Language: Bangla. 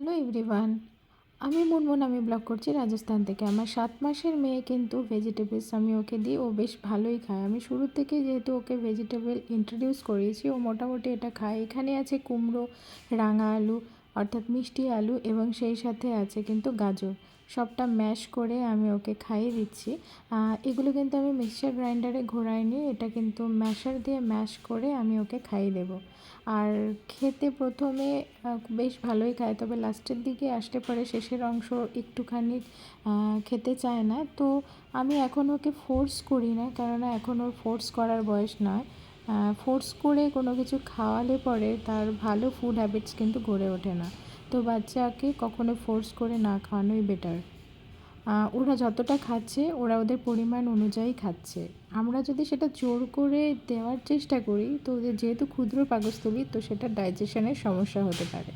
হ্যালো এভরিওয়ান, আমি মুনমুন। আমি ব্লগ করছি রাজস্থান থেকে। আমার 7 মাসের মেয়ে কিন্তু ভেজিটেবলস আমি ওকে দিই, ও বেশ ভালোই খায়। আমি শুরু থেকে যেহেতু ওকে ভেজিটেবল ইন্ট্রোডিউস করিয়েছি, ও মোটামুটি এটা খায়। এখানে আছে কুমড়ো, রাঙা আলু অর্থাৎ মিষ্টি আলু, এবং সেই সাথে আছে কিন্তু গাজর। সবটা ম্যাশ করে আমি ওকে খাইয়ে দিচ্ছি। এগুলো কিন্তু আমি মিক্সচার গ্রাইন্ডারে ঘোরাইনি, এটা কিন্তু ম্যাশার দিয়ে ম্যাশ করে আমি ওকে খাইয়ে দেবো। আর খেতে প্রথমে বেশ ভালোই খায়, তবে লাস্টের দিকে আসতে পারে শেষের অংশ একটুখানি খেতে চায় না। তো আমি এখন ওকে ফোর্স করি না, কেননা এখন ওর ফোর্স করার বয়স নয়। ফোর্স করে কোনো কিছু খাওয়ালে পরে তার ভালো ফুড হ্যাবিটস কিন্তু গড়ে ওঠে না। তো বাচ্চাকে কখনো ফোর্স করে না খাওয়ানোই বেটার। ওরা যতটা খাচ্ছে ওরা ওদের পরিমাণ অনুযায়ী খাচ্ছে। আমরা যদি সেটা জোর করে দেওয়ার চেষ্টা করি, তো ওদের যেহেতু ক্ষুদ্র পাকস্থলী, তো সেটা ডাইজেশনের সমস্যা হতে পারে।